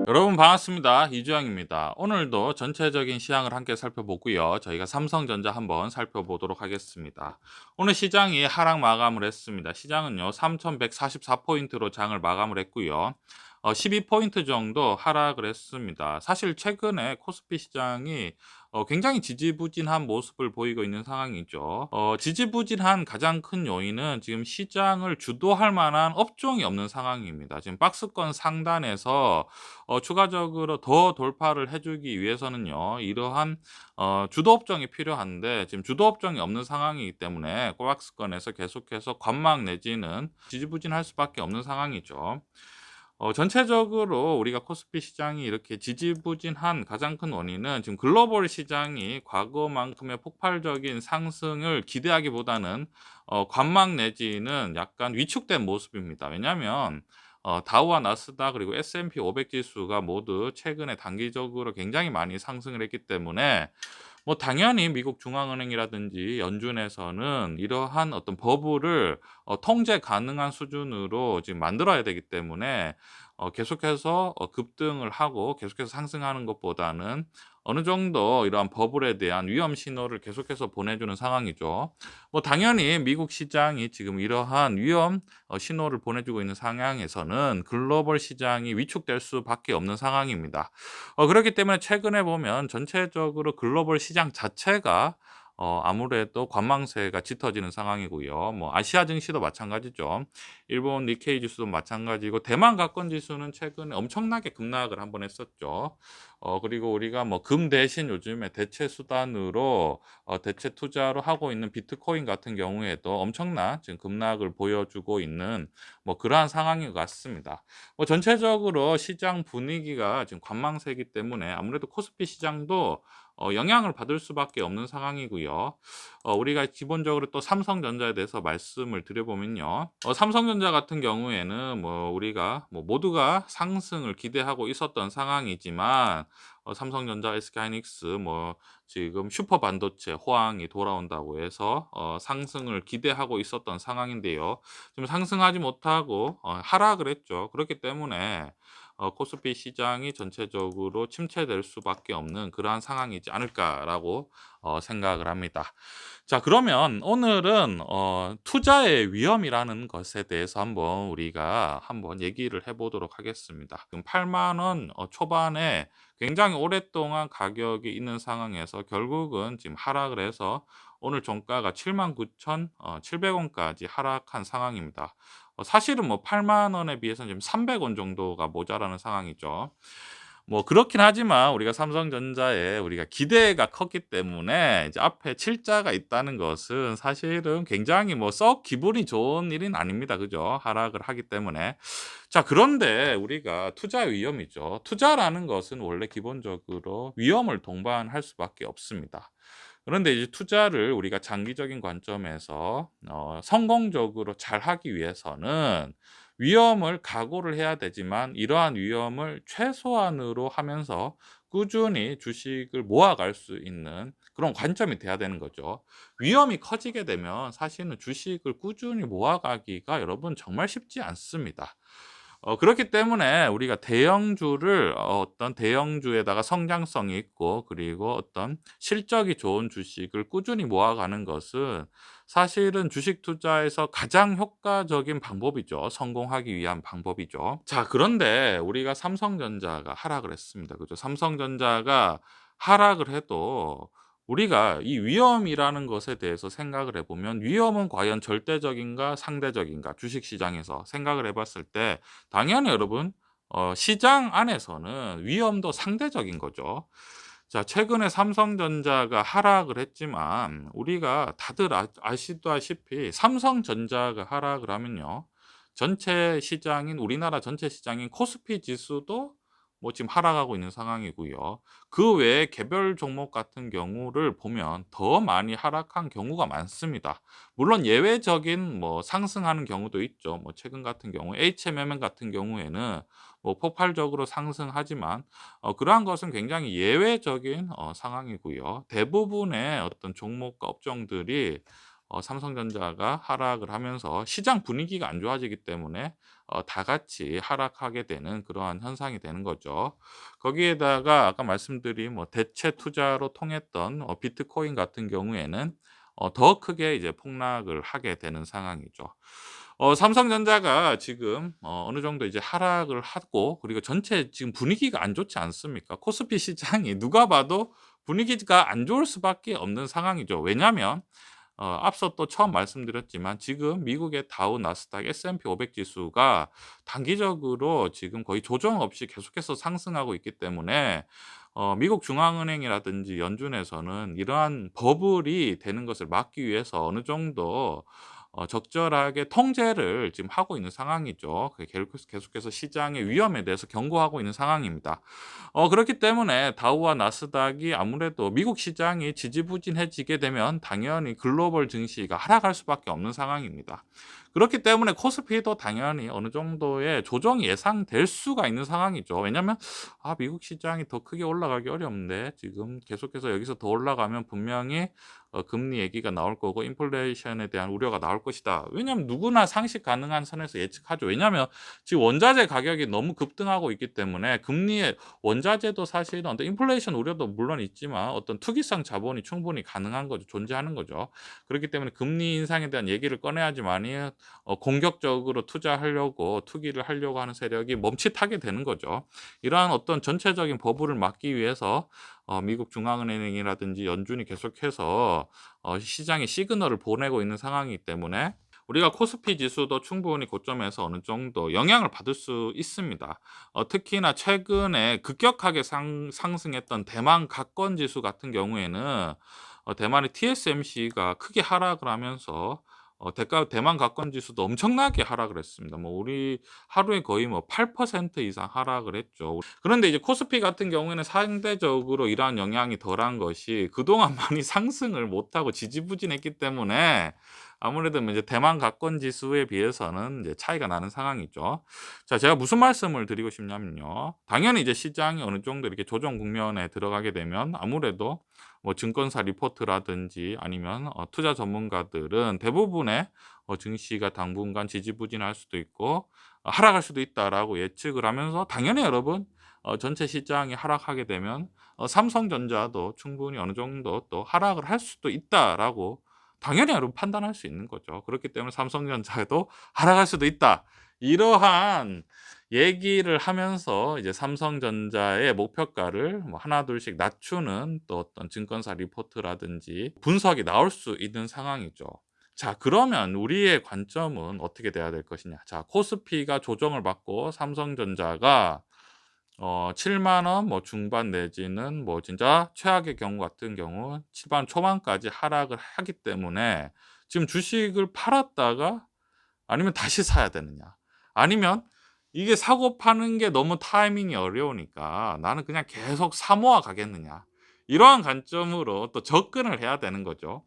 여러분 반갑습니다. 이주영입니다. 오늘도 전체적인 시황을 함께 살펴보고요. 저희가 삼성전자 한번 살펴보도록 하겠습니다. 오늘 시장이 하락 마감을 했습니다. 시장은요, 3,144포인트로 장을 마감을 했고요. 12포인트 정도 하락을 했습니다. 사실 최근에 코스피 시장이 굉장히 지지부진한 모습을 보이고 있는 상황이죠. 지지부진한 가장 큰 요인은 지금 시장을 주도할 만한 업종이 없는 상황입니다. 지금 박스권 상단에서 추가적으로 더 돌파를 해 주기 위해서는요, 이러한 주도 업종이 필요한데 지금 주도 업종이 없는 상황이기 때문에 박스권에서 계속해서 관망 내지는 지지부진할 수밖에 없는 상황이죠. 전체적으로 우리가 코스피 시장이 이렇게 지지부진한 가장 큰 원인은 지금 글로벌 시장이 과거만큼의 폭발적인 상승을 기대하기보다는 관망 내지는 약간 위축된 모습입니다. 왜냐하면 다우와 나스닥 그리고 S&P 500 지수가 모두 최근에 단기적으로 굉장히 많이 상승을 했기 때문에 뭐 당연히 미국 중앙은행이라든지 연준에서는 이러한 어떤 버블을 통제 가능한 수준으로 지금 만들어야 되기 때문에 계속해서 급등을 하고 계속해서 상승하는 것보다는 어느 정도 이러한 버블에 대한 위험 신호를 계속해서 보내주는 상황이죠. 뭐 당연히 미국 시장이 지금 이러한 위험 신호를 보내주고 있는 상황에서는 글로벌 시장이 위축될 수밖에 없는 상황입니다. 그렇기 때문에 최근에 보면 전체적으로 글로벌 시장 자체가 아무래도 관망세가 짙어지는 상황이고요. 뭐 아시아 증시도 마찬가지죠. 일본 니케이 지수도 마찬가지고 대만 가권 지수는 최근에 엄청나게 급락을 한번 했었죠. 그리고 우리가 뭐 금 대신 요즘에 대체 수단으로 대체 투자로 하고 있는 비트코인 같은 경우에도 엄청난 지금 급락을 보여주고 있는 뭐 그러한 상황인 것 같습니다. 뭐 전체적으로 시장 분위기가 지금 관망세이기 때문에 아무래도 코스피 시장도 영향을 받을 수밖에 없는 상황이고요. 우리가 기본적으로 또 삼성전자에 대해서 말씀을 드려보면요. 삼성전자 같은 경우에는 뭐 우리가 뭐 모두가 상승을 기대하고 있었던 상황이지만 삼성전자, SK하이닉스 뭐 지금 슈퍼 반도체 호황이 돌아온다고 해서 상승을 기대하고 있었던 상황인데요. 지금 상승하지 못하고 하락을 했죠. 그렇기 때문에 코스피 시장이 전체적으로 침체될 수밖에 없는 그러한 상황이지 않을까라고 생각을 합니다. 자, 그러면 오늘은 투자의 위험이라는 것에 대해서 한번 우리가 한번 얘기를 해 보도록 하겠습니다. 지금 8만 원 초반에 굉장히 오랫동안 가격이 있는 상황에서 결국은 지금 하락을 해서 오늘 종가가 79,700 원까지 하락한 상황입니다. 사실은 뭐 8만 원에 비해서는 지금 300원 정도가 모자라는 상황이죠. 뭐 그렇긴 하지만 우리가 삼성전자에 우리가 기대가 컸기 때문에 이제 앞에 칠자가 있다는 것은 사실은 굉장히 뭐 썩 기분이 좋은 일은 아닙니다. 그죠? 하락을 하기 때문에. 자, 그런데 우리가 투자의 위험이죠. 투자라는 것은 원래 기본적으로 위험을 동반할 수밖에 없습니다. 그런데 이제 투자를 우리가 장기적인 관점에서 성공적으로 잘하기 위해서는 위험을 각오를 해야 되지만 이러한 위험을 최소한으로 하면서 꾸준히 주식을 모아갈 수 있는 그런 관점이 돼야 되는 거죠. 위험이 커지게 되면 사실은 주식을 꾸준히 모아가기가 여러분 정말 쉽지 않습니다. 그렇기 때문에 우리가 대형주를 어떤 대형주에다가 성장성이 있고 그리고 어떤 실적이 좋은 주식을 꾸준히 모아가는 것은 사실은 주식 투자에서 가장 효과적인 방법이죠. 성공하기 위한 방법이죠. 자, 그런데 우리가 삼성전자가 하락을 했습니다. 그죠? 삼성전자가 하락을 해도 우리가 이 위험이라는 것에 대해서 생각을 해 보면 위험은 과연 절대적인가 상대적인가 주식 시장에서 생각을 해 봤을 때 당연히 여러분 시장 안에서는 위험도 상대적인 거죠. 자, 최근에 삼성전자가 하락을 했지만 우리가 다들 아시다시피 삼성전자가 하락을 하면요. 전체 시장인 우리나라 전체 시장인 코스피 지수도 뭐 지금 하락하고 있는 상황이고요. 그 외에 개별 종목 같은 경우를 보면 더 많이 하락한 경우가 많습니다. 물론 예외적인 뭐 상승하는 경우도 있죠. 뭐 최근 같은 경우 HMM 같은 경우에는 뭐 폭발적으로 상승하지만 그러한 것은 굉장히 예외적인 상황이고요. 대부분의 어떤 종목과 업종들이 삼성전자가 하락을 하면서 시장 분위기가 안 좋아지기 때문에 다 같이 하락하게 되는 그러한 현상이 되는 거죠. 거기에다가 아까 말씀드린 뭐 대체 투자로 통했던 비트코인 같은 경우에는 더 크게 이제 폭락을 하게 되는 상황이죠. 삼성전자가 지금 어느 정도 이제 하락을 하고, 그리고 전체 지금 분위기가 안 좋지 않습니까? 코스피 시장이 누가 봐도 분위기가 안 좋을 수밖에 없는 상황이죠. 왜냐하면 앞서 또 처음 말씀드렸지만 지금 미국의 다우, 나스닥, S&P 500 지수가 단기적으로 지금 거의 조정 없이 계속해서 상승하고 있기 때문에 미국 중앙은행이라든지 연준에서는 이러한 버블이 되는 것을 막기 위해서 어느 정도 적절하게 통제를 지금 하고 있는 상황이죠. 계속해서 시장의 위험에 대해서 경고하고 있는 상황입니다. 그렇기 때문에 다우와 나스닥이 아무래도 미국 시장이 지지부진해지게 되면 당연히 글로벌 증시가 하락할 수밖에 없는 상황입니다. 그렇기 때문에 코스피도 당연히 어느 정도의 조정이 예상될 수가 있는 상황이죠. 왜냐하면 미국 시장이 더 크게 올라가기 어렵는데 지금 계속해서 여기서 더 올라가면 분명히 금리 얘기가 나올 거고 인플레이션에 대한 우려가 나올 것이다. 왜냐하면 누구나 상식 가능한 선에서 예측하죠. 왜냐하면 지금 원자재 가격이 너무 급등하고 있기 때문에 금리의 원자재도 사실은 어떤 인플레이션 우려도 물론 있지만 어떤 투기성 자본이 충분히 가능한 거죠. 존재하는 거죠. 그렇기 때문에 금리 인상에 대한 얘기를 꺼내야지만이 공격적으로 투자하려고 투기를 하려고 하는 세력이 멈칫하게 되는 거죠. 이러한 어떤 전체적인 버블을 막기 위해서 미국 중앙은행이라든지 연준이 계속해서 시장에 시그널을 보내고 있는 상황이기 때문에 우리가 코스피 지수도 충분히 고점에서 어느 정도 영향을 받을 수 있습니다. 특히나 최근에 급격하게 상승했던 대만 가권 지수 같은 경우에는 대만의 TSMC가 크게 하락을 하면서 대만 가권 지수도 엄청나게 하락을 했습니다. 뭐 우리 하루에 거의 뭐 8% 이상 하락을 했죠. 그런데 이제 코스피 같은 경우에는 상대적으로 이러한 영향이 덜한 것이 그동안 많이 상승을 못하고 지지부진했기 때문에 아무래도 이제 대만 가권 지수에 비해서는 이제 차이가 나는 상황이죠. 자, 제가 무슨 말씀을 드리고 싶냐면요. 당연히 이제 시장이 어느 정도 이렇게 조정 국면에 들어가게 되면 아무래도 뭐 증권사 리포트라든지 아니면 투자 전문가들은 대부분의 증시가 당분간 지지부진할 수도 있고 하락할 수도 있다라고 예측을 하면서 당연히 여러분 전체 시장이 하락하게 되면 삼성전자도 충분히 어느 정도 또 하락을 할 수도 있다라고 당연히 여러분 판단할 수 있는 거죠. 그렇기 때문에 삼성전자도 하락할 수도 있다. 이러한 얘기를 하면서 이제 삼성전자의 목표가를 뭐 하나 둘씩 낮추는 또 어떤 증권사 리포트라든지 분석이 나올 수 있는 상황이죠. 자, 그러면 우리의 관점은 어떻게 돼야 될 것이냐. 자, 코스피가 조정을 받고 삼성전자가 7만 원 뭐 중반 내지는 뭐 진짜 최악의 경우 같은 경우 7만 초반까지 하락을 하기 때문에 지금 주식을 팔았다가 아니면 다시 사야 되느냐. 아니면 이게 사고 파는 게 너무 타이밍이 어려우니까 나는 그냥 계속 사 모아 가겠느냐. 이러한 관점으로 또 접근을 해야 되는 거죠.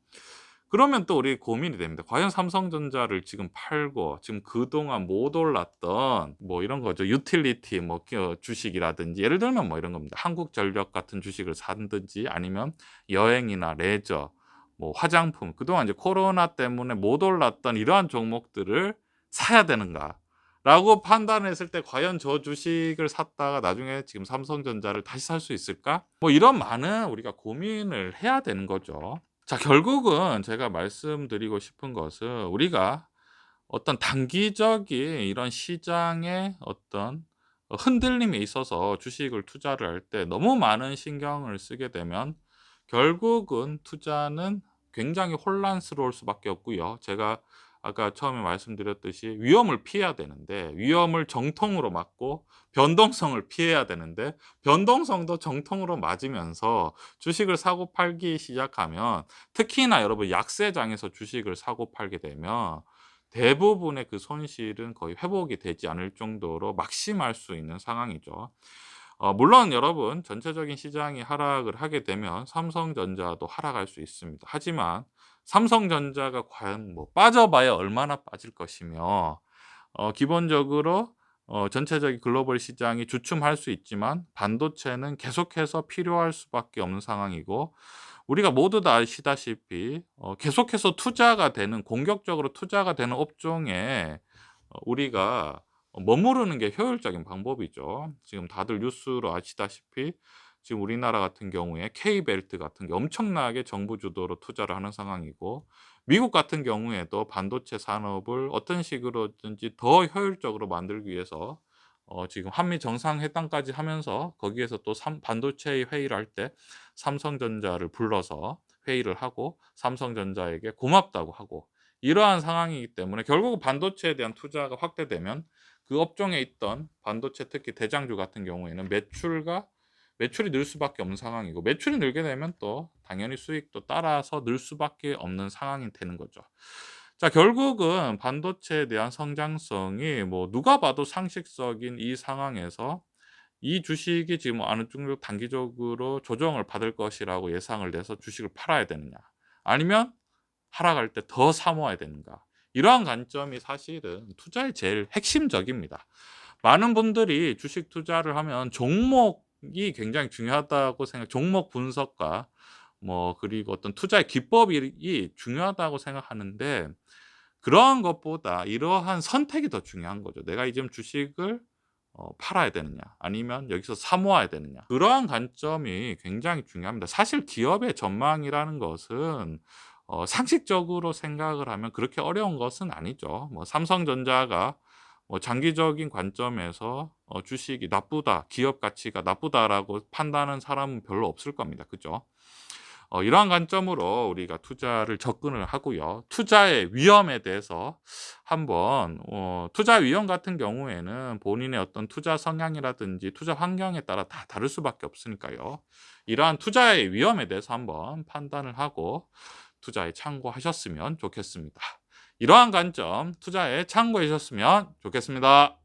그러면 또 우리 고민이 됩니다. 과연 삼성전자를 지금 팔고 지금 그동안 못 올랐던 뭐 이런 거죠. 유틸리티 뭐 주식이라든지 예를 들면 뭐 이런 겁니다. 한국전력 같은 주식을 사든지 아니면 여행이나 레저, 뭐 화장품 그동안 이제 코로나 때문에 못 올랐던 이러한 종목들을 사야 되는가라고 판단했을 때 과연 저 주식을 샀다가 나중에 지금 삼성전자를 다시 살 수 있을까? 뭐 이런 많은 우리가 고민을 해야 되는 거죠. 자, 결국은 제가 말씀드리고 싶은 것은 우리가 어떤 단기적인 이런 시장의 어떤 흔들림에 있어서 주식을 투자를 할 때 너무 많은 신경을 쓰게 되면 결국은 투자는 굉장히 혼란스러울 수밖에 없고요. 제가 아까 처음에 말씀드렸듯이 위험을 피해야 되는데 위험을 정통으로 막고 변동성을 피해야 되는데 변동성도 정통으로 맞으면서 주식을 사고 팔기 시작하면 특히나 여러분 약세장에서 주식을 사고 팔게 되면 대부분의 그 손실은 거의 회복이 되지 않을 정도로 막심할 수 있는 상황이죠. 물론 여러분 전체적인 시장이 하락을 하게 되면 삼성전자도 하락할 수 있습니다. 하지만 삼성전자가 과연 뭐 빠져봐야 얼마나 빠질 것이며 기본적으로 전체적인 글로벌 시장이 주춤할 수 있지만 반도체는 계속해서 필요할 수밖에 없는 상황이고 우리가 모두 다 아시다시피 계속해서 투자가 되는 공격적으로 투자가 되는 업종에 우리가 머무르는 게 효율적인 방법이죠. 지금 다들 뉴스로 아시다시피 지금 우리나라 같은 경우에 K벨트 같은 게 엄청나게 정부 주도로 투자를 하는 상황이고, 미국 같은 경우에도 반도체 산업을 어떤 식으로든지 더 효율적으로 만들기 위해서 지금 한미 정상회담까지 하면서 거기에서 또 반도체 회의를 할 때 삼성전자를 불러서 회의를 하고 삼성전자에게 고맙다고 하고, 이러한 상황이기 때문에 결국은 반도체에 대한 투자가 확대되면 그 업종에 있던 반도체 특히 대장주 같은 경우에는 매출이 늘 수밖에 없는 상황이고, 매출이 늘게 되면 또 당연히 수익도 따라서 늘 수밖에 없는 상황이 되는 거죠. 자, 결국은 반도체에 대한 성장성이 뭐 누가 봐도 상식적인 이 상황에서 이 주식이 지금 어느 정도 단기적으로 조정을 받을 것이라고 예상을 내서 주식을 팔아야 되느냐, 아니면 하락할 때 더 사모아야 되는가, 이러한 관점이 사실은 투자의 제일 핵심적입니다. 많은 분들이 주식 투자를 하면 종목이 굉장히 중요하다고 종목 분석과 뭐 그리고 어떤 투자의 기법이 중요하다고 생각하는데, 그러한 것보다 이러한 선택이 더 중요한 거죠. 내가 이 지금 주식을 팔아야 되느냐, 아니면 여기서 사모아야 되느냐. 그러한 관점이 굉장히 중요합니다. 사실 기업의 전망이라는 것은 상식적으로 생각을 하면 그렇게 어려운 것은 아니죠. 뭐 삼성전자가 장기적인 관점에서 주식이 나쁘다, 기업 가치가 나쁘다라고 판단하는 사람은 별로 없을 겁니다. 그죠? 이러한 관점으로 우리가 투자를 접근을 하고요. 투자의 위험에 대해서 한번 투자 위험 같은 경우에는 본인의 어떤 투자 성향이라든지 투자 환경에 따라 다 다를 수밖에 없으니까요. 이러한 투자의 위험에 대해서 한번 판단을 하고 투자에 참고하셨으면 좋겠습니다. 이러한 관점 투자에 참고해 주셨으면 좋겠습니다.